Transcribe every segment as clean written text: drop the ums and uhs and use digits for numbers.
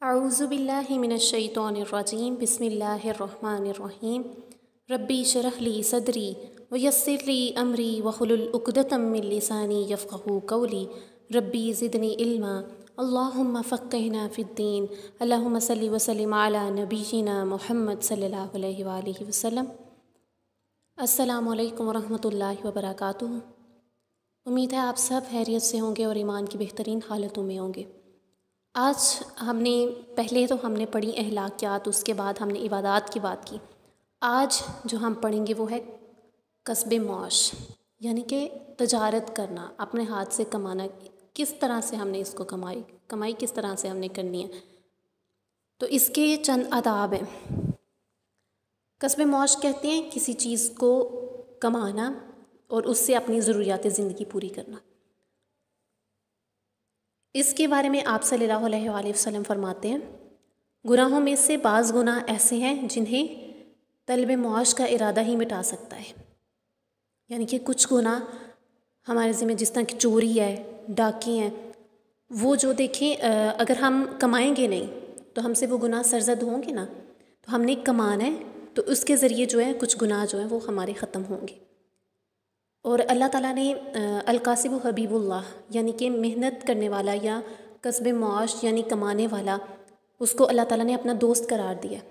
अऊज़ुबिल्लाहि मिनश्शैतानिर्रजीम बिस्मिल्लाहिर्रहमानिर्रहीम रब्बी शरह ली सदरी वयस्सिर ली अमरी वहुलुल उक़दतम मिन लिसानी यफ़क़हू क़ौली रब्बी ज़िदनी इल्मा अल्लाहुम्मा फ़क़्क़िहना फ़िद्दीन अल्लाहुम्मा सल्लि वसल्लिम अला नबिय्यिना मुहम्मद सल्लल्लाहु अलैहि वालिहि वसल्लम। अस्सलामु अलैकुम वरहमतुल्लाहि वबरकातुहू। उम्मीद है आप सब खैरियत से होंगे और ईमान की बेहतरीन हालतों में होंगे। आज हमने पढ़ी अहलाकियात, उसके बाद हमने इबादात की बात की। आज जो हम पढ़ेंगे वो है कस्बे मौश, यानी कि तजारत करना, अपने हाथ से कमाना। किस तरह से हमने इसको कमाई किस तरह से हमने करनी है, तो इसके चंद आदाब हैं। कस्बे मौश कहते हैं किसी चीज़ को कमाना और उससे अपनी ज़रूरियात ज़िंदगी पूरी करना। इसके बारे में आप सल्लल्लाहु अलैहि वसल्लम फरमाते हैं, गुनाहों में से बाज़ गुनाह ऐसे हैं जिन्हें तलब मौश का इरादा ही मिटा सकता है। यानी कि कुछ गुनाह हमारे ज़िम्मे, जिस तरह की चोरी है, डाके हैं, वो जो देखें अगर हम कमाएंगे नहीं तो हमसे वो गुनाह सरज़द होंगे ना। तो हमने कमाना है तो उसके ज़रिए जो है कुछ गुनाह जो है वो हमारे ख़त्म होंगे। और अल्लाह ताला ने अलकासिब हबीबुल्लाह, यानी कि मेहनत करने वाला या कस्बे मौश यानी कमाने वाला, उसको अल्लाह ताला ने अपना दोस्त करार दिया।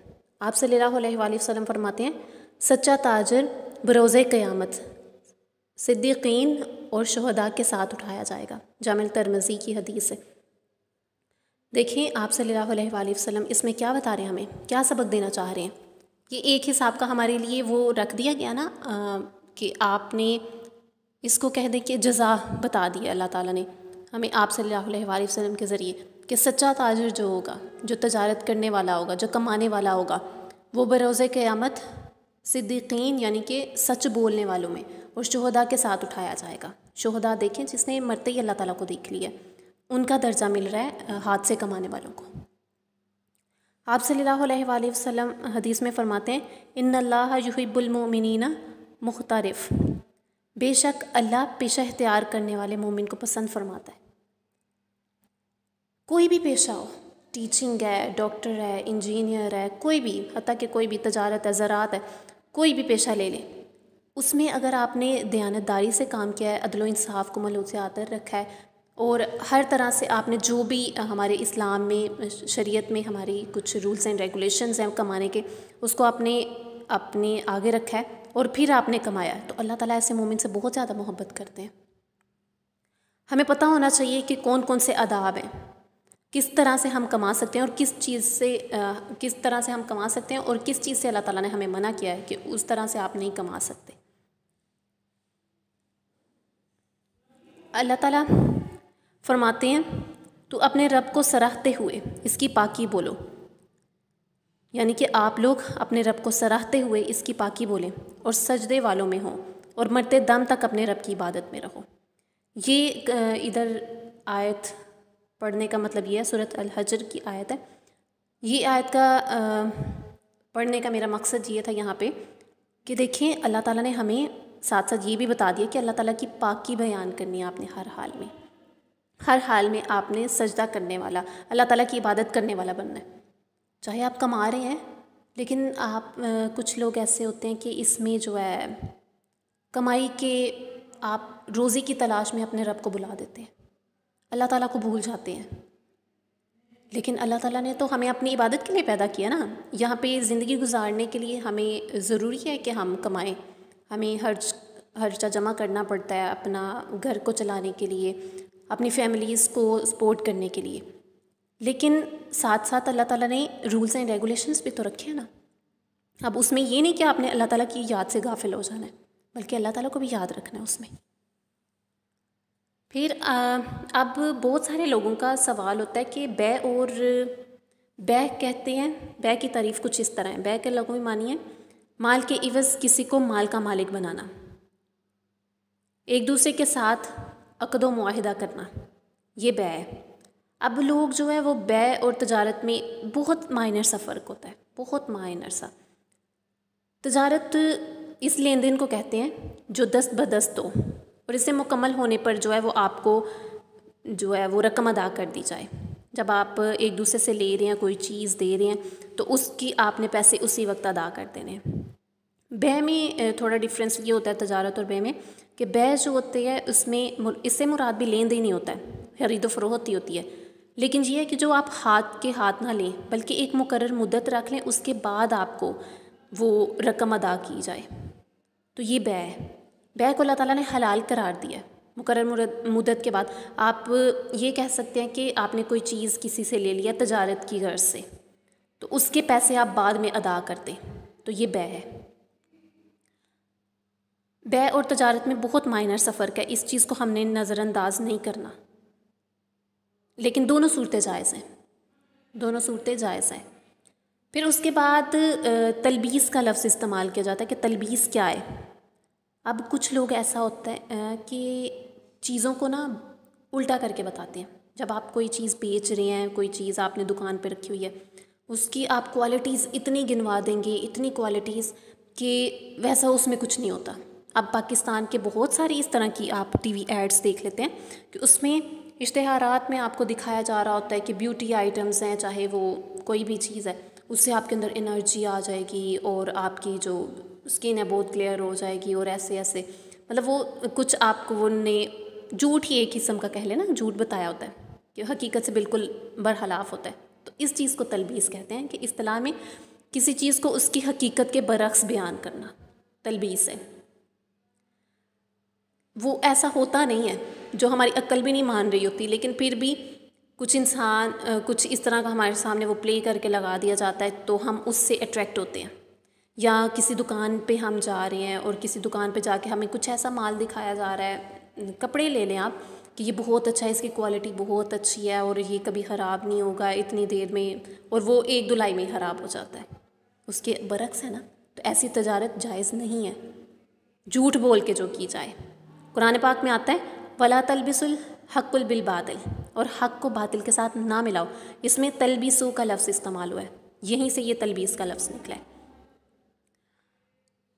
आप सल्लल्लाहु अलैहि वसल्लम फरमाते हैं, सच्चा ताजर बरोज़े क़यामत सिद्दीक़ीन और शुहदा के साथ उठाया जाएगा। जामिल तिर्मिज़ी की हदीस है। देखें आप सल्लल्लाहु अलैहि वसल्लम इसमें क्या बता रहे हैं, हमें क्या सबक देना चाह रहे हैं। ये एक हिसाब का हमारे लिए वो रख दिया गया ना कि आपने इसको कह दें कि जज़ा बता दी अल्लाह ताला ने हमें आप सल्लल्लाहु अलैहि वसल्लम के ज़रिए, कि सच्चा ताजर जो होगा, जो तजारत करने वाला होगा, जो कमाने वाला होगा, वो बरोज़े क़यामत सिद्दीक़ीन यानी कि सच बोलने वालों में और शुहदा के साथ उठाया जाएगा। शुहदा देखें जिसने मरते ही अल्लाह ताला को देख लिया, उनका दर्जा मिल रहा है हाथ से कमाने वालों को। आप सल्लल्लाहु अलैहि वसल्लम हदीस में फरमाते हैं, इन्नल्लाह युहिब्बुल मुमिनीना मुख्तरिफ, बेशक अल्लाह पेशा इख्तियार करने वाले मोमिन को पसंद फरमाता है। कोई भी पेशा हो, टीचिंग है, डॉक्टर है, इंजीनियर है, कोई भी, हत्ता कि कोई भी तजारत है, ज़राअत है, कोई भी पेशा ले लें, उसमें अगर आपने दयानतदारी से काम किया है, अदल व इंसाफ को मलूज़ आतर रखा है और हर तरह से आपने जो भी हमारे इस्लाम में, शरीयत में हमारी कुछ रूल्स एंड रेगुलेशंस हैं कमाने के, उसको आपने अपने आगे रखा है और फिर आपने कमाया, तो अल्लाह ताला ऐसे मोमिन से बहुत ज़्यादा मोहब्बत करते हैं। हमें पता होना चाहिए कि कौन कौन से आदाब हैं, किस तरह से हम कमा सकते हैं और किस तरह से हम कमा सकते हैं और किस चीज़ से अल्लाह ताला ने हमें मना किया है कि उस तरह से आप नहीं कमा सकते। अल्लाह ताला फरमाते हैं, तो अपने रब को सराहते हुए इसकी पाकी बोलो, यानी कि आप लोग अपने रब को सराहते हुए इसकी पाकी बोलें और सजदे वालों में हों और मरते दम तक अपने रब की इबादत में रहो। ये इधर आयत पढ़ने का मतलब ये है, सूरत अल हजर की आयत है। ये आयत का पढ़ने का मेरा मकसद ये था यहाँ पे कि देखें अल्लाह ताला ने हमें साथ साथ ये भी बता दिया कि अल्लाह ताला की पाकी बयान करनी है आपने हर हाल में आपने सजदा करने वाला, अल्लाह ताला की इबादत करने वाला बनना है। चाहे आप कमा रहे हैं, लेकिन आप कुछ लोग ऐसे होते हैं कि इसमें जो है कमाई के आप रोज़ी की तलाश में अपने रब को बुला देते हैं, अल्लाह ताला को भूल जाते हैं। लेकिन अल्लाह ताला ने तो हमें अपनी इबादत के लिए पैदा किया ना। यहाँ पे ज़िंदगी गुजारने के लिए हमें ज़रूरी है कि हम कमाएं, हमें खर्चा जमा करना पड़ता है अपना घर को चलाने के लिए, अपनी फैमिलीज़ को सपोर्ट करने के लिए। लेकिन साथ साथ अल्लाह ताला ने रूल्स एंड रेगुलेशंस भी तो रखे हैं ना। अब उसमें ये नहीं कि आपने अल्लाह ताला की याद से गाफिल हो जाना है, बल्कि अल्लाह ताला को भी याद रखना है उसमें। फिर अब बहुत सारे लोगों का सवाल होता है कि बै कहते हैं, बै की तारीफ़ कुछ इस तरह है। बै के लोगों में मानिए माल के इवज़ किसी को माल का मालिक बनाना, एक दूसरे के साथ अक़्द मुआहिदा करना, ये बै है। अब लोग जो है वो बै और तजारत में बहुत माइनर सा फ़र्क होता है, बहुत माइनर सा। तजारत इस लेन देन को कहते हैं जो दस्त बदस्त हो और इसे मुकम्मल होने पर जो है वो आपको जो है वो रकम अदा कर दी जाए। जब आप एक दूसरे से ले रहे हैं, कोई चीज़ दे रहे हैं, तो उसकी आपने पैसे उसी वक्त अदा कर देने हैं। बै में थोड़ा डिफरेंस ये होता है तजारत और बै में, कि बै जो होती है उसमें इससे मुराद भी लेन देन ही होता है, खरीद व फरोख्त ही होती है। लेकिन ये है कि जो आप हाथ के हाथ ना लें, बल्कि एक मुकर्रर मुद्दत रख लें, उसके बाद आपको वो रकम अदा की जाए, तो ये बै है। बै को अल्लाह ताला ने हलाल करार दिया है। मुकर्रर मुद्दत के बाद आप ये कह सकते हैं कि आपने कोई चीज़ किसी से ले लिया तजारत की गर्ज से, तो उसके पैसे आप बाद में अदा करते, तो ये बै है। बै और तजारत में बहुत माइनर सा फ़र्क है, इस चीज़ को हमने नज़रअंदाज नहीं करना, लेकिन दोनों सूरतें जायज़ हैं, दोनों सूरतें जायज़ हैं। फिर उसके बाद तलबीस का लफ्ज़ इस्तेमाल किया जाता है कि तलबीस क्या है। अब कुछ लोग ऐसा होता है कि चीज़ों को ना उल्टा करके बताते हैं। जब आप कोई चीज़ बेच रहे हैं, कोई चीज़ आपने दुकान पे रखी हुई है, उसकी आप क्वालिटीज़ इतनी गिनवा देंगे, इतनी क्वालिटीज़ कि वैसा उसमें कुछ नहीं होता। अब पाकिस्तान के बहुत सारी इस तरह की आप टीवी एड्स देख लेते हैं कि उसमें इश्तिहारात में आपको दिखाया जा रहा होता है कि ब्यूटी आइटम्स हैं, चाहे वो कोई भी चीज़ है, उससे आपके अंदर एनर्जी आ जाएगी और आपकी जो स्किन है बहुत क्लियर हो जाएगी, और ऐसे ऐसे मतलब वो कुछ आपको वो ने झूठ ही एक किस्म का कह लेना, झूठ बताया होता है कि हकीकत से बिल्कुल बरखिलाफ़ होता है। तो इस चीज़ को तलबीस कहते हैं कि इस्तिलाह में किसी चीज़ को उसकी हकीकत के बरक्स बयान करना तलबीस है। वो ऐसा होता नहीं है, जो हमारी अक्ल भी नहीं मान रही होती, लेकिन फिर भी कुछ इंसान कुछ इस तरह का हमारे सामने वो प्ले करके लगा दिया जाता है, तो हम उससे अट्रैक्ट होते हैं। या किसी दुकान पे हम जा रहे हैं और किसी दुकान पे जाके हमें कुछ ऐसा माल दिखाया जा रहा है, कपड़े ले लें आप, कि ये बहुत अच्छा है, इसकी क्वालिटी बहुत अच्छी है और ये कभी ख़राब नहीं होगा इतनी देर में, और वो एक धुलाई में ही ख़राब हो जाता है, उसके बरक्स है ना। तो ऐसी तजारत जायज़ नहीं है, झूठ बोल के जो की जाए। कुरान पाक में आता है वला तलबिसुल हक़्कुल बिल बातिल, और हक़ को बातिल के साथ ना मिलाओ। इसमें तलबिसु का लफ्ज़ इस्तेमाल हुआ है, यहीं से ये तलबीस का लफ्ज़ निकला है।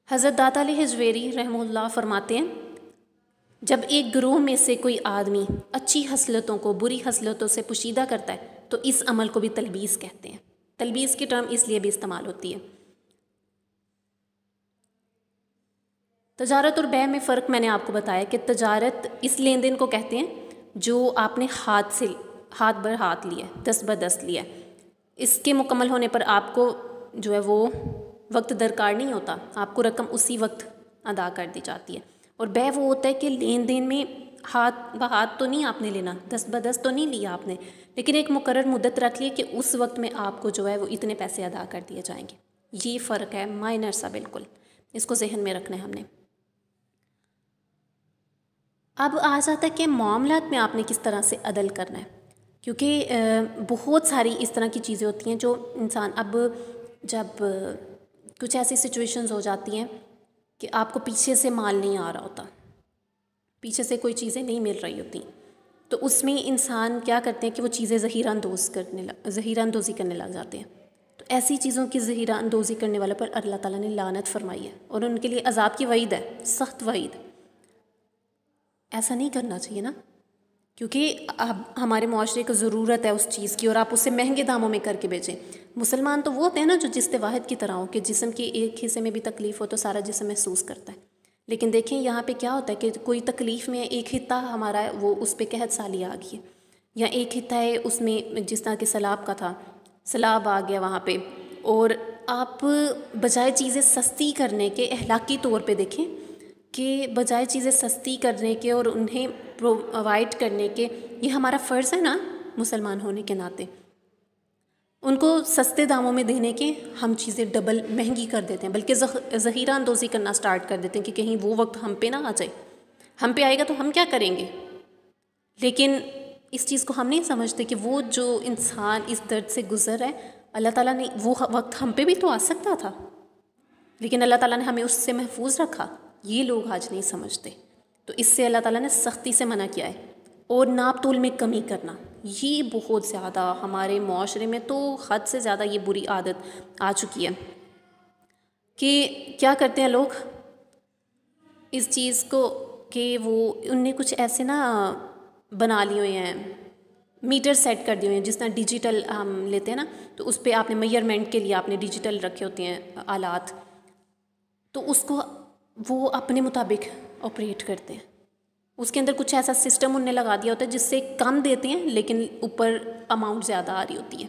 हज़रत दाता अली हिजवेरी रहमहुल्लाह फरमाते हैं, जब एक ग्रोह में से कोई आदमी अच्छी हसलतों को बुरी हसलतों से पोशीदा करता है, तो इस अमल को भी तलबीस कहते हैं। तलबीस की टर्म इसलिए भी इस्तेमाल होती है। तजारत और बै में फ़र्क मैंने आपको बताया कि तजारत इस लेन देन को कहते हैं जो आपने हाथ बर हाथ लिया, दस्त ब दस्त लिया। इसके मुकम्मल होने पर आपको जो है वो वक्त दरकार नहीं होता, आपको रकम उसी वक्त अदा कर दी जाती है। और बै वो होता है कि लेन देन में हाथ ब हाथ तो नहीं आपने लेना, दस्त ब दस्त तो नहीं लिया आपने, लेकिन एक मुकर्रर मुद्दत रख ली कि उस वक्त में आपको जो है वो इतने पैसे अदा कर दिए जाएंगे। ये फ़र्क है माइनर सा, बिल्कुल इसको जहन में रखना है हमने। अब आ जाता है कि मामलात में आपने किस तरह से अदल करना है, क्योंकि बहुत सारी इस तरह की चीज़ें होती हैं जो इंसान, अब जब कुछ ऐसी सिचुएशंस हो जाती हैं कि आपको पीछे से माल नहीं आ रहा होता, पीछे से कोई चीज़ें नहीं मिल रही होती, तो उसमें इंसान क्या करते हैं कि वो चीज़ें ज़हीरा अंदोज़ी करने लग जाते हैं। तो ऐसी चीज़ों की ज़हीरा अंदोज़ी करने वाले पर अल्लाह ताला ने लानत फरमाई है और उनके लिए अजाब की वईद है, सख्त वईद। ऐसा नहीं करना चाहिए ना, क्योंकि अब हमारे माशरे को ज़रूरत है उस चीज़ की और आप उसे महंगे दामों में करके बेचें। मुसलमान तो वो होते हैं ना जो जिस्ते वाहिद की तरह हो कि जिस्म के एक हिस्से में भी तकलीफ़ हो तो सारा जिस्म महसूस करता है। लेकिन देखें यहाँ पे क्या होता है कि कोई तकलीफ़ में एक हिस्सा हमारा है, वो उस पर कहत साली आ गई है, या एक हिस्सा है उसमें जिस तरह के सैलाब का था, सैलाब आ गया वहाँ पे, और आप बजाय चीज़ें सस्ती करने के, अहलाकी तौर पे देखें कि बजाय चीज़ें सस्ती करने के और उन्हें प्रोवाइड करने के, ये हमारा फ़र्ज़ है ना मुसलमान होने के नाते, उनको सस्ते दामों में देने के हम चीज़ें डबल महंगी कर देते हैं, बल्कि ज़हीरा अंदोज़ी करना स्टार्ट कर देते हैं कि कहीं वो वक्त हम पे ना आ जाए। हम पे आएगा तो हम क्या करेंगे, लेकिन इस चीज़ को हम नहीं समझते कि वो जो इंसान इस दर्द से गुज़र है, अल्लाह ताला ने वो वक्त हम पे भी तो आ सकता था, लेकिन अल्लाह ताला ने हमें उससे महफूज रखा। ये लोग आज नहीं समझते, तो इससे अल्लाह ताला ने सख्ती से मना किया है। और नाप तोल में कमी करना, ये बहुत ज़्यादा हमारे माशरे में तो हद से ज़्यादा ये बुरी आदत आ चुकी है कि क्या करते हैं लोग इस चीज़ को कि वो उनने कुछ ऐसे ना बना लिए हुए हैं मीटर सेट कर दिए हुए हैं, जिस तरह डिजिटल हम लेते हैं ना, तो उस पर आपने मेजरमेंट के लिए आपने डिजिटल रखे होते हैं आलात, तो उसको वो अपने मुताबिक ऑपरेट करते हैं। उसके अंदर कुछ ऐसा सिस्टम उनने लगा दिया होता है जिससे कम देते हैं लेकिन ऊपर अमाउंट ज़्यादा आ रही होती है।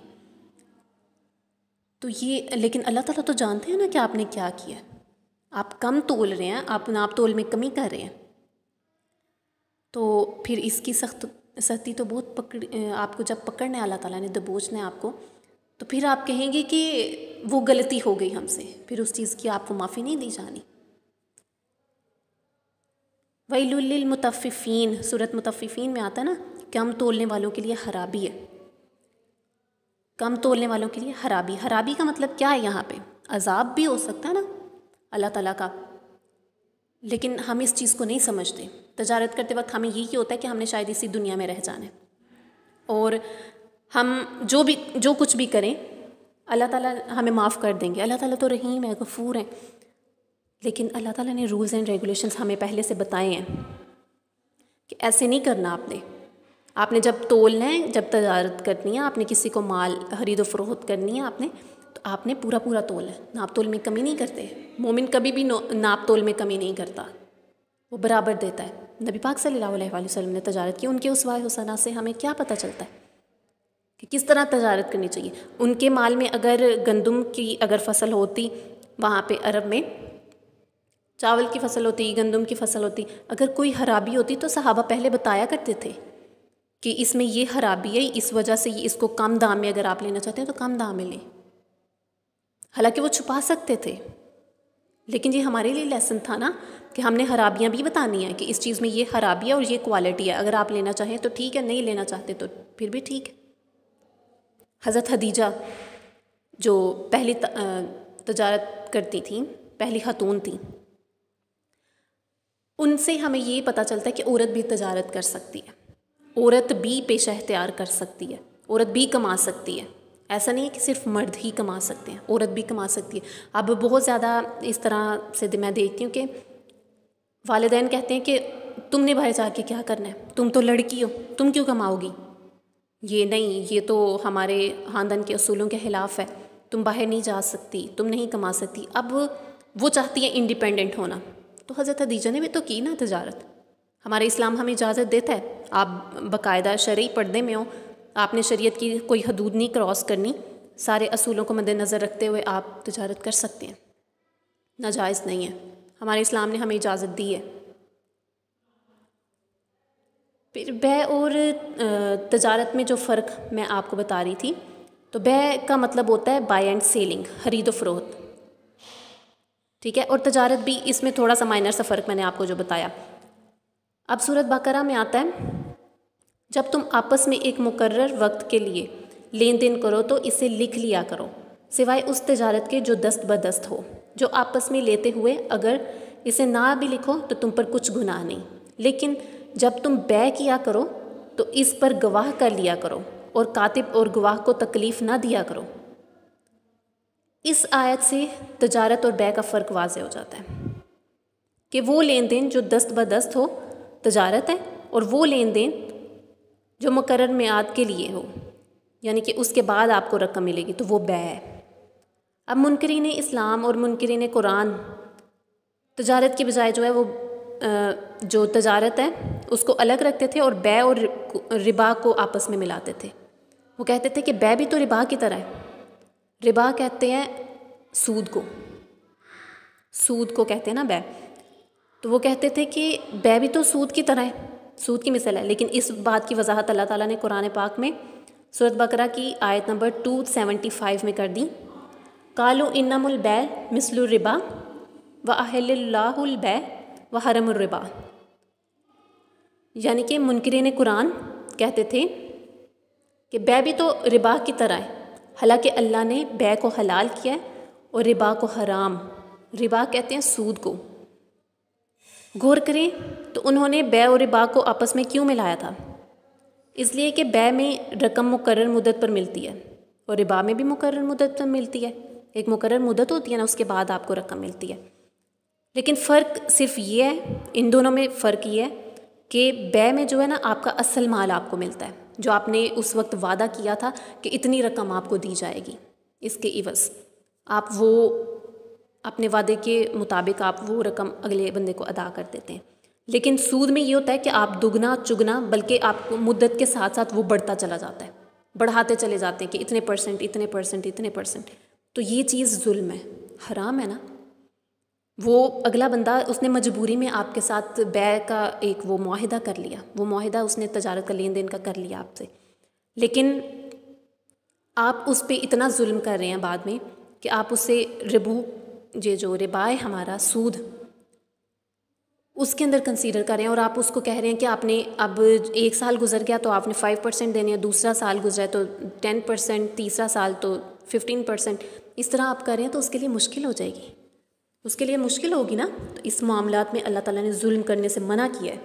तो ये, लेकिन अल्लाह ताला तो जानते हैं ना कि आपने क्या किया। आप कम तोल रहे हैं, आप नाप तोल में कमी कर रहे हैं, तो फिर इसकी सख्ती तो बहुत आपको जब पकड़ने अल्लाह ताला ने, दबोचना है आपको, तो फिर आप कहेंगे कि वो गलती हो गई हमसे, फिर उस चीज़ की आपको माफ़ी नहीं दी जानी। वैलुल लिल मुतफ़्फ़िफ़ीन, सूरत मुतफ़्फ़िफ़ीन में आता है ना, कम तोलने वालों के लिए खराबी है, कम तोलने वालों के लिए खराबी। खराबी का मतलब क्या है यहाँ पे? अजाब भी हो सकता है ना अल्लाह ताला का, लेकिन हम इस चीज़ को नहीं समझते। तजारत करते वक्त हमें यही होता है कि हमने शायद इसी दुनिया में रह जाना है, और हम जो कुछ भी करें अल्लाह ताला हमें माफ़ कर देंगे। अल्लाह ताला तो रहीम है, गफूर है, लेकिन अल्लाह ताला ने रूल्स एंड रेगुलेशंस हमें पहले से बताए हैं कि ऐसे नहीं करना। आपने जब तोलना है, जब तजारत करनी है, आपने किसी को माल खरीदो फरोख्त करनी है तो आपने पूरा पूरा तोलना है, नाप तोल में कमी नहीं करते। मोमिन कभी भी नाप तोल में कमी नहीं करता, वो बराबर देता है। नबी पाक सल्लल्लाहु अलैहि वसल्लम ने तजारत की, उनके उसवाए हुसना से हमें क्या पता चलता है कि किस तरह तजारत करनी चाहिए। उनके माल में अगर गंदम की अगर फसल होती, वहाँ पे अरब में चावल की फसल होती, गंदम की फसल होती, अगर कोई खराबी होती तो सहाबा पहले बताया करते थे कि इसमें ये खराबी है, इस वजह से ये, इसको कम दाम में अगर आप लेना चाहते हैं तो कम दाम में लें। हालांकि वो छुपा सकते थे, लेकिन ये हमारे लिए लेसन था ना कि हमने खराबियाँ भी बतानी है कि इस चीज़ में ये खराबी है और ये क्वालिटी है, अगर आप लेना चाहें तो ठीक है, नहीं लेना चाहते तो फिर भी ठीक है। हज़रत खदीजा जो पहली तजारत करती थी, पहली खातून थी, उनसे हमें ये पता चलता है कि औरत भी तजारत कर सकती है, औरत भी पेशा इख्तियार कर सकती है, औरत भी कमा सकती है। ऐसा नहीं है कि सिर्फ मर्द ही कमा सकते हैं, औरत भी कमा सकती है। अब बहुत ज़्यादा इस तरह से मैं देखती हूँ कि वालिदैन कहते हैं कि तुमने बाहर जाके क्या करना है, तुम तो लड़की हो, तुम क्यों कमाओगी। ये नहीं, ये तो हमारे ख़ानदान के असूलों के ख़िलाफ़ है, तुम बाहर नहीं जा सकती, तुम नहीं कमा सकती। अब वो चाहती है इंडिपेंडेंट होना, तो हज़रत खदीजा ने भी तो की ना तजारत। हमारे इस्लाम हमें इजाज़त देता है, आप बाकायदा शरई पर्दे में हो, आपने शरीयत की कोई हदूद नहीं क्रॉस करनी, सारे असूलों को मद्देनज़र रखते हुए आप तजारत कर सकते हैं, नाजायज़ नहीं है, हमारे इस्लाम ने हमें इजाज़त दी है। फिर बै और तजारत में जो फ़र्क मैं आपको बता रही थी, तो बै का मतलब होता है बाय एंड सेलिंग, खरीद व फरोख्त, ठीक है, और तजारत भी इसमें थोड़ा सा माइनर सा फ़र्क मैंने आपको जो बताया। अब सूरत बकरा में आता है, जब तुम आपस में एक मुकर्रर वक्त के लिए लेन देन करो तो इसे लिख लिया करो, सिवाय उस तजारत के जो दस्त बदस्त हो, जो आपस में लेते हुए अगर इसे ना भी लिखो तो तुम पर कुछ गुनाह नहीं, लेकिन जब तुम बै किया करो तो इस पर गवाह कर लिया करो और कातिब और गवाह को तकलीफ़ ना दिया करो। इस आयत से तजारत और बै का फ़र्क वाज़े हो जाता है कि वो लेन देन जो दस्त बदस्त हो तजारत है, और वो लेन देन जो मुकर्रर मियाद के लिए हो, यानी कि उसके बाद आपको रकम मिलेगी, तो वो बै है। अब मुनकरीन इस्लाम और मुनकरीन कुरान तजारत की बजाय जो है वो जो तजारत है उसको अलग रखते थे और बै और रिबा को आपस में मिलाते थे। वो कहते थे कि बै भी तो रिबा की तरह है। रिबा कहते हैं सूद को, सूद को कहते हैं ना बै, तो वो कहते थे कि बै भी तो सूद की तरह है, सूद की मिसाल है। लेकिन इस बात की वजाहत अल्लाह ताला ने कुरान पाक में सूरत बकरा की आयत नंबर 275 में कर दी। कालू इन्नमुल बै मिसलुर रिबा व अहल्लल्लाहुल बै व हरमुर रिबा, यानी कि मुनकिरीन कुरान कहते थे कि बै भी तो रिबा की तरह है, हालांकि अल्लाह ने बै को हलाल किया है और रिबा को हराम। रिबा कहते हैं सूद को। गौर करें तो उन्होंने बै और रिबा को आपस में क्यों मिलाया था? इसलिए कि बै में रकम मुकर्रर मुद्दत पर मिलती है और रिबा में भी मुकर्रर मुद्दत पर मिलती है। एक मुकर्रर मुद्दत होती है ना, उसके बाद आपको रकम मिलती है। लेकिन फ़र्क सिर्फ ये है, इन दोनों में फ़र्क ये है कि बै में जो है ना आपका असल माल आपको मिलता है जो आपने उस वक्त वादा किया था कि इतनी रकम आपको दी जाएगी, इसके इवज़ आप वो अपने वादे के मुताबिक आप वो रकम अगले बंदे को अदा कर देते हैं। लेकिन सूद में ये होता है कि आप दुगना चुगना, बल्कि आपको मुद्दत के साथ साथ वो बढ़ता चला जाता है, बढ़ाते चले जाते हैं कि इतने परसेंट इतने परसेंट इतने परसेंट। तो ये चीज़ जुल्म है, हराम है ना। वो अगला बंदा उसने मजबूरी में आपके साथ बै का एक वो मुआहिदा कर लिया, वो मुआहिदा उसने तजारत का लेन देन का कर लिया आपसे, लेकिन आप उस पर इतना जुल्म कर रहे हैं बाद में कि आप उससे रिबू, ये जो रिबा है हमारा सूद, उसके अंदर कंसीडर कर रहे हैं और आप उसको कह रहे हैं कि आपने अब 1 साल गुजर गया तो आपने 5% देने हैं, दूसरा साल गुजरा तो 10%, तीसरा साल तो 15%, इस तरह आप कर रहे हैं तो उसके लिए मुश्किल हो जाएगी, उसके लिए मुश्किल होगी ना। तो इस मामलात में अल्लाह ताला ने जुल्म करने से मना किया है,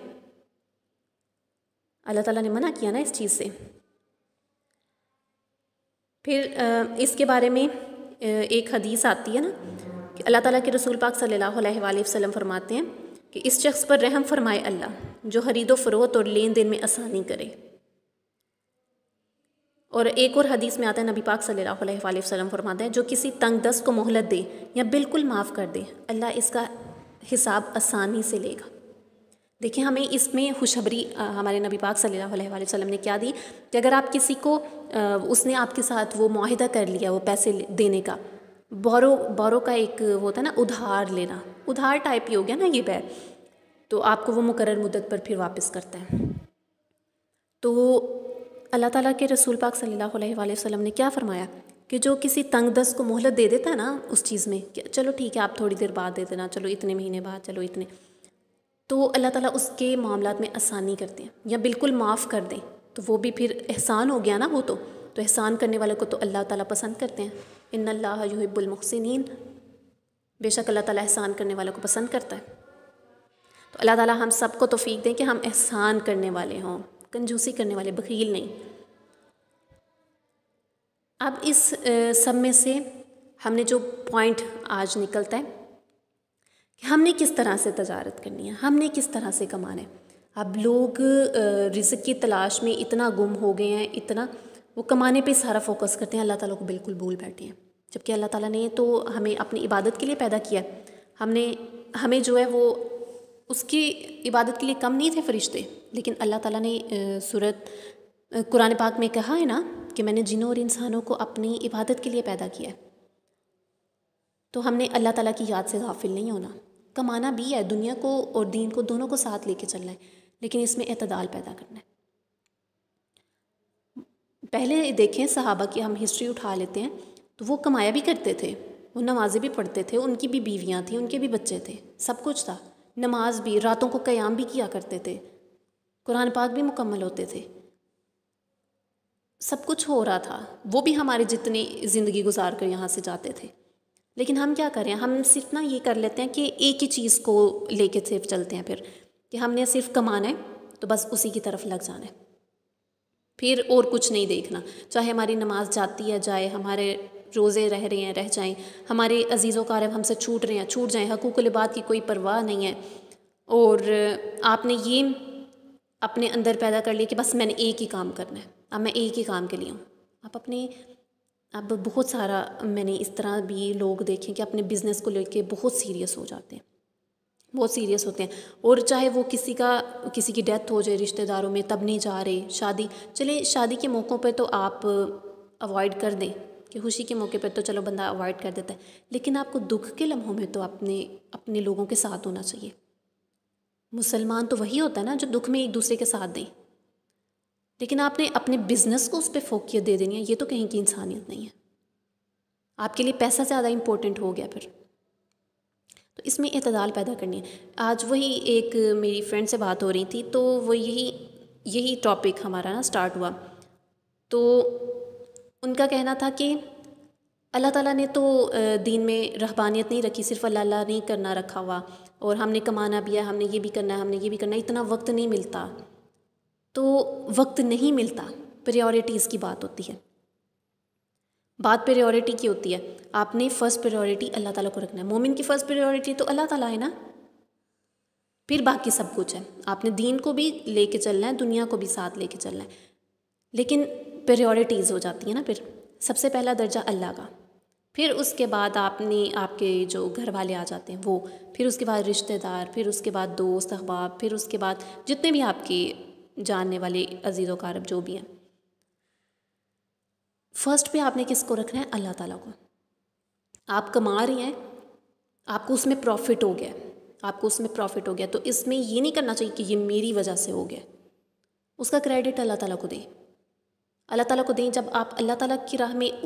अल्लाह ताला ने मना किया ना इस चीज़ से। फिर इसके बारे में एक हदीस आती है ना कि अल्लाह ताला के रसूल पाक सल्लल्लाहु अलैहि वसल्लम फरमाते हैं कि इस शख्स पर रहम फरमाए अल्लाह जो खरीदो फरोख्त और लेन देन में आसानी करे। और एक और हदीस में आता है, नबी पाक सल्लल्लाहु अलैहि वसल्लम फरमाते हैं जो किसी तंगदस्त को मोहलत दे या बिल्कुल माफ़ कर दे, अल्लाह इसका हिसाब आसानी से लेगा। देखिए हमें इसमें खुशखबरी हमारे नबी पाक सल्लल्लाहु अलैहि वसल्लम ने क्या दी कि अगर आप किसी को उसने आपके साथ वो मुआहिदा कर लिया, वो पैसे देने का, बोरो का एक होता है ना, उधार लेना, उधार टाइप ही हो गया ना ये बै, तो आपको वो मुकर्रर मुद्दत पर फिर वापस करता है। तो अल्लाह ताला के रसूल पाक सल्लल्लाहु अलैहि वसल्लम ने क्या फरमाया कि जो किसी तंगदस्त को मोहलत दे देता है ना उस चीज़ में कि चलो ठीक है आप थोड़ी देर बाद दे देना, चलो इतने महीने बाद, चलो इतने, तो अल्लाह ताला उसके मामलात में आसानी करते हैं या बिल्कुल माफ़ कर दें, तो वो भी फिर एहसान हो गया ना वो तो एहसान करने वाले को तो अल्लाह ताला पसंद करते हैं। इन्नल्लाह युहिब्बुल मुहसिनीन, बेशक अल्लाह ताला एहसान करने वालों को पसंद करता है। तो अल्लाह ताला हम सबको तौफीक दें कि हम एहसान करने वाले हों, कंजूसी करने वाले, बखील नहीं। अब इस सब में से हमने जो पॉइंट आज निकलता है कि हमने किस तरह से तजारत करनी है, हमने किस तरह से कमाना है। अब लोग रिज़्क़ की तलाश में इतना गुम हो गए हैं, इतना वो कमाने पे सारा फोकस करते हैं, अल्लाह ताला को बिल्कुल भूल बैठे हैं। जबकि अल्लाह ताला ने तो हमें अपनी इबादत के लिए पैदा किया, हमें जो है वो उसकी इबादत के लिए कम नहीं थे फरिश्ते, लेकिन अल्लाह ताला ने कुरान पाक में कहा है ना कि मैंने जिन्नों और इंसानों को अपनी इबादत के लिए पैदा किया है। तो हमने अल्लाह ताला की याद से गाफिल नहीं होना। कमाना भी है, दुनिया को और दीन को दोनों को साथ लेके चलना है, लेकिन इसमें एतदाल पैदा करना है। पहले देखें सहाबा की हम हिस्ट्री उठा लेते हैं तो वो कमाया भी करते थे, वो नमाज़ें भी पढ़ते थे, उनकी भी बीवियाँ थी, उनके भी बच्चे थे, सब कुछ था, नमाज भी, रातों को क़याम भी किया करते थे, कुरान पाक भी मुकम्मल होते थे, सब कुछ हो रहा था। वो भी हमारे जितनी ज़िंदगी गुजार कर यहाँ से जाते थे। लेकिन हम क्या करें, हम सिर्फ ना ये कर लेते हैं कि एक ही चीज़ को लेके सिर्फ चलते हैं, फिर कि हमने सिर्फ कमाना है तो बस उसी की तरफ लग जाना है, फिर और कुछ नहीं देखना। चाहे हमारी नमाज जाती है जाए, हमारे रोज़े रह रहे हैं रह जाएं, हमारे अजीज़ व क़ारिब हमसे छूट रहे हैं छूट जाएं, हकूक़ुल इबाद की कोई परवाह नहीं है। और आपने ये अपने अंदर पैदा कर लिया कि बस मैंने एक ही काम करना है, अब मैं एक ही काम के लिए हूँ। अब बहुत सारा मैंने इस तरह भी लोग देखे कि अपने बिज़नेस को लेके बहुत सीरियस हो जाते हैं, बहुत सीरियस होते हैं। और चाहे वो किसी की डेथ हो जाए रिश्तेदारों में, तब नहीं जा रहे। चले शादी के मौक़ों पर तो आप अवॉइड कर दें कि खुशी के मौके पर तो चलो बंदा अवॉइड कर देता है, लेकिन आपको दुख के लम्हों में तो अपने लोगों के साथ होना चाहिए। मुसलमान तो वही होता है ना जो दुख में एक दूसरे के साथ दें, लेकिन आपने अपने बिज़नेस को उस पर फोकियत दे देनी है, ये तो कहीं की इंसानियत नहीं है। आपके लिए पैसा ज़्यादा इम्पोर्टेंट हो गया फिर, तो इसमें एतदाल पैदा करनी है। आज वही एक मेरी फ्रेंड से बात हो रही थी, तो वो यही टॉपिक हमारा ना स्टार्ट हुआ। तो उनका कहना था कि अल्लाह ताला ने तो दीन में रहबानियत नहीं रखी, सिर्फ अल्लाह अल्लाह नहीं करना रखा हुआ, और हमने कमाना भी है, हमने ये भी करना है, हमने ये भी करना है, इतना वक्त नहीं मिलता। तो वक्त नहीं मिलता, प्रायोरिटीज़ की बात होती है, बात प्रायोरिटी की होती है। आपने फ़र्स्ट प्रायोरिटी अल्लाह ताला को रखना है। मोमिन की फ़र्स्ट प्रायोरिटी तो अल्लाह ताला है ना, फिर बाकी सब कुछ है। आपने दीन को भी लेके चलना है, दुनिया को भी साथ लेके चलना है। लेकिन प्रायोरिटीज़ हो जाती है ना। फिर सबसे पहला दर्जा अल्लाह का, फिर उसके बाद आपके जो घर वाले आ जाते हैं वो, फिर उसके बाद रिश्तेदार, फिर उसके बाद दोस्त अहबाब, फिर उसके बाद जितने भी आपके जानने वाले अजीज़ व कारब जो भी हैं। फर्स्ट पे आपने किसको रखना है? अल्लाह ताला को। आप कमा रही हैं, आपको उसमें प्रॉफिट हो गया, आपको उसमें प्रॉफिट हो गया, तो इसमें ये नहीं करना चाहिए कि ये मेरी वजह से हो गया। उसका क्रेडिट अल्लाह ताला को दें, अल्लाह ताला को दें। जब आप अल्लाह ताला की राह में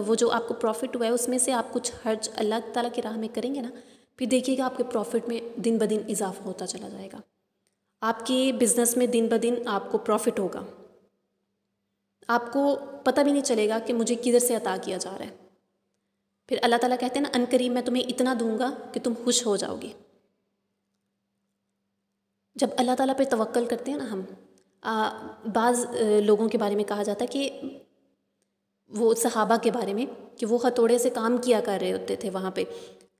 वो जो आपको प्रॉफिट हुआ है उसमें से आप कुछ खर्च अल्लाह ताला की राह में करेंगे ना, फिर देखिएगा आपके प्रॉफिट में दिन ब दिन इजाफा होता चला जाएगा। आपके बिज़नेस में दिन ब दिन आपको प्रॉफिट होगा, आपको पता भी नहीं चलेगा कि मुझे किधर से अता किया जा रहा है। फिर अल्लाह ताला कहते हैं ना, अनकरीब मैं तुम्हें इतना दूंगा कि तुम खुश हो जाओगे। जब अल्लाह ताला पे तवक्कल करते हैं ना हम, बाज़ लोगों के बारे में कहा जाता है कि वो सहाबा के बारे में कि वो हथौड़े से काम किया कर रहे होते थे, वहाँ पे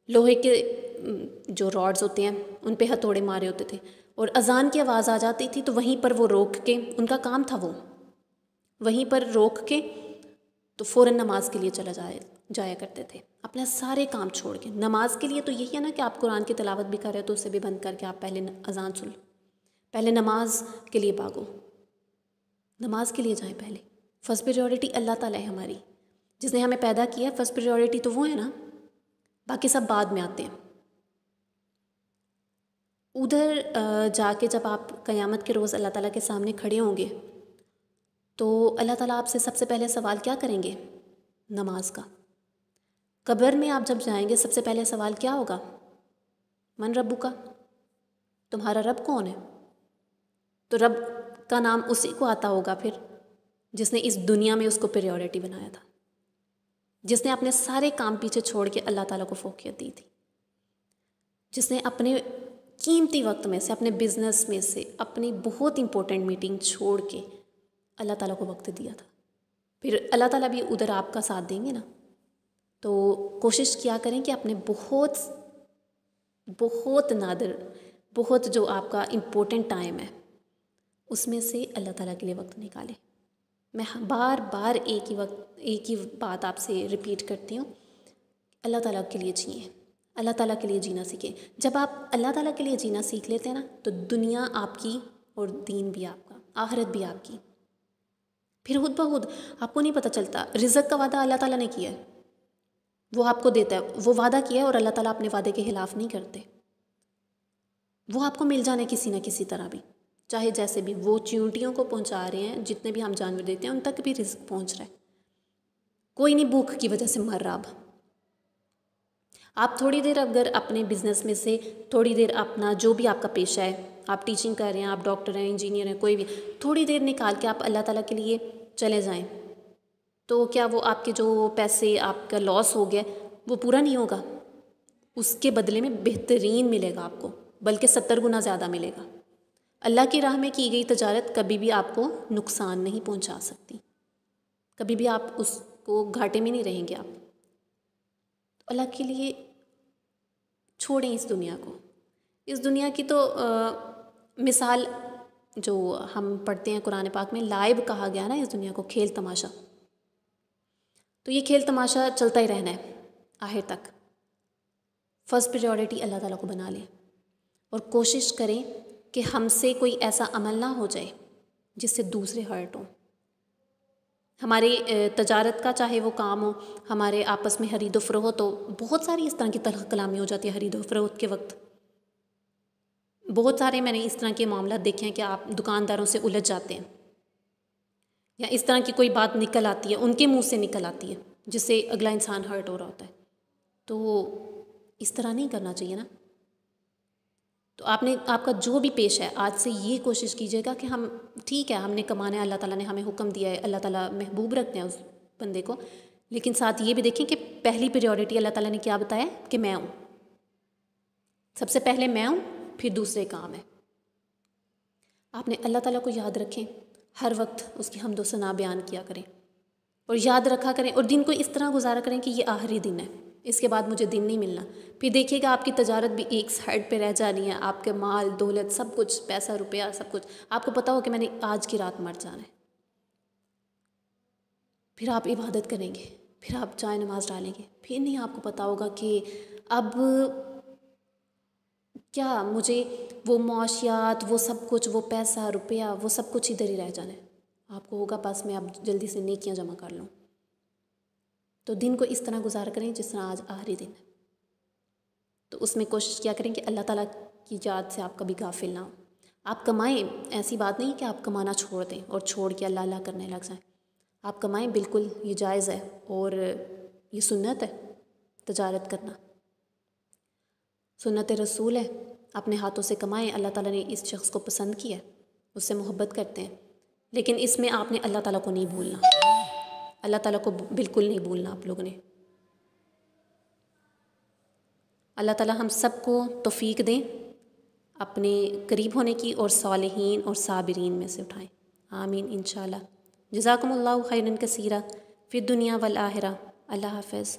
लोहे के जो रॉड्स होते हैं उन पे हथौड़े मारे होते थे, और अजान की आवाज़ आ जाती थी तो वहीं पर वो रोक के, उनका काम था वो वहीं पर रोक के तो फ़ौरन नमाज के लिए जाया करते थे, अपने सारे काम छोड़ के। नमाज के लिए तो यही है ना कि आप कुरान की तिलावत भी कर रहे हो तो उसे भी बंद करके आप पहले अजान सुन लो, पहले नमाज के लिए भागो, नमाज के लिए जाएं पहले। फर्स्ट प्रायोरिटी अल्लाह ताला है हमारी, जिसने हमें पैदा किया। फर्स्ट प्रायोरिटी तो वो है ना, बाकी सब बाद में आते हैं। उधर जाके जब आप क़यामत के रोज़ अल्लाह ताला के सामने खड़े होंगे तो अल्लाह ताला आपसे सबसे पहले सवाल क्या करेंगे? नमाज का। कब्र में आप जब जाएंगे सबसे पहले सवाल क्या होगा? मन रब्बुका, तुम्हारा रब कौन है? तो रब का नाम उसी को आता होगा फिर जिसने इस दुनिया में उसको प्रायोरिटी बनाया था, जिसने अपने सारे काम पीछे छोड़ के अल्लाह ताला को फ़ौक़ियत दी थी, जिसने अपने कीमती वक्त में से, अपने बिज़नेस में से, अपनी बहुत इंपॉर्टेंट मीटिंग छोड़ के अल्लाह ताला को वक्त दिया था। फिर अल्लाह ताला भी उधर आपका साथ देंगे ना। तो कोशिश किया करें कि अपने बहुत बहुत नादिर, बहुत जो आपका इम्पोर्टेंट टाइम है उसमें से अल्लाह ताला के लिए वक्त निकालें। मैं बार बार एक ही बात आपसे रिपीट करती हूँ, अल्लाह ताला के लिए जिए, अल्लाह ताला के लिए जीना सीखें। जब आप अल्लाह ताला के लिए जीना सीख लेते हैं ना तो दुनिया आपकी और दीन भी आपका, आखिरत भी आपकी। फिर खुद ब खुद आपको नहीं पता चलता। रिज़्क़ का वादा अल्लाह ताला ने किया है, वो आपको देता है, वो वादा किया है और अल्लाह ताला अपने वादे के खिलाफ़ नहीं करते। वो आपको मिल जाने किसी न किसी तरह भी, चाहे जैसे भी। वो चींटियों को पहुंचा रहे हैं, जितने भी हम जानवर देखते हैं उन तक भी रिज़्क़ पहुंच रहा है। कोई नहीं भूख की वजह से मर रहा। अब आप थोड़ी देर अगर अपने बिज़नेस में से थोड़ी देर अपना जो भी आपका पेशा है, आप टीचिंग कर रहे हैं, आप डॉक्टर हैं, इंजीनियर हैं, कोई भी, थोड़ी देर निकाल के आप अल्लाह ताला के लिए चले जाएं, तो क्या वो आपके जो पैसे आपका लॉस हो गया वो पूरा नहीं होगा? उसके बदले में बेहतरीन मिलेगा आपको, बल्कि 70 गुना ज़्यादा मिलेगा। अल्लाह की राह में की गई तजारत कभी भी आपको नुकसान नहीं पहुंचा सकती, कभी भी आप उसको घाटे में नहीं रहेंगे आप। तो अल्लाह के लिए छोड़ें इस दुनिया को। इस दुनिया की तो मिसाल जो हम पढ़ते हैं कुरान पाक में, लाइब कहा गया ना इस दुनिया को, खेल तमाशा। तो ये खेल तमाशा चलता ही रहना है आखिर तक। फर्स्ट प्रायोरिटी अल्लाह ताला को बना लें और कोशिश करें कि हमसे कोई ऐसा अमल ना हो जाए जिससे दूसरे हर्ट हों। हमारे तजारत का चाहे वो काम हो, हमारे आपस में खरीदो फरोख्त हो, बहुत सारी इस तरह की तलख़ कलामी हो जाती है खरीदो फरोख्त के वक्त। बहुत सारे मैंने इस तरह के मामला देखे हैं कि आप दुकानदारों से उलझ जाते हैं, या इस तरह की कोई बात निकल आती है, उनके मुंह से निकल आती है, जिससे अगला इंसान हर्ट हो रहा होता है। तो इस तरह नहीं करना चाहिए ना। तो आपका जो भी पेश है, आज से ये कोशिश कीजिएगा कि हम, ठीक है हमने कमाना है, अल्लाह ताला ने हमें हुक्म दिया है, अल्लाह ताला महबूब रखते हैं उस बंदे को, लेकिन साथ ये भी देखें कि पहली प्रायोरिटी अल्लाह ताला ने क्या बताया कि मैं हूँ, सबसे पहले मैं हूँ, फिर दूसरे काम है। आपने अल्लाह ताला को याद रखें, हर वक्त उसकी हम्द व सना बयान किया करें और याद रखा करें, और दिन को इस तरह गुजारा करें कि ये आखिरी दिन है, इसके बाद मुझे दिन नहीं मिलना। फिर देखिएगा आपकी तजारत भी एक साइड पे रह जानी है, आपके माल दौलत सब कुछ, पैसा रुपया सब कुछ, आपको पता हो कि मैंने आज की रात मर जाना है। फिर आप इबादत करेंगे, फिर आप चाय नमाज़ डालेंगे, फिर नहीं आपको पता होगा कि अब क्या मुझे वो मुआशियात, वो सब कुछ, वो पैसा रुपया, वो सब कुछ इधर ही रह जाना है। आपको होगा बस मैं अब जल्दी से नेकियां जमा कर लूँ। तो दिन को इस तरह गुजार करें जिस तरह आज आखिरी दिन है। तो उसमें कोशिश किया करें कि अल्लाह ताला की याद से आप कभी गाफिल ना हो। आप कमाएं, ऐसी बात नहीं कि आप कमाना छोड़ दें और छोड़ के अल्लाह अल्लाह करने लग जाएं। आप कमाएं, बिल्कुल ये जायज़ है और ये सुन्नत है तजारत करना, सुन्नत रसूल है। अपने हाथों से कमाएं, अल्लाह ताला ने इस शख्स को पसंद किया, उससे मोहब्बत करते हैं। लेकिन इसमें आपने अल्लाह ताला को नहीं भूलना, अल्लाह ताला को बिल्कुल नहीं भूलना आप लोगों ने। अल्लाह ताला हम सबको तौफीक दें अपने करीब होने की और सालिहीन और साबिरीन में से उठाएं। आमीन इंशाअल्लाह। जज़ाकुमुल्लाहु खैरन कसीरा फ़िद दुनिया वल आखिरा। अल्लाह हाफ़िज़।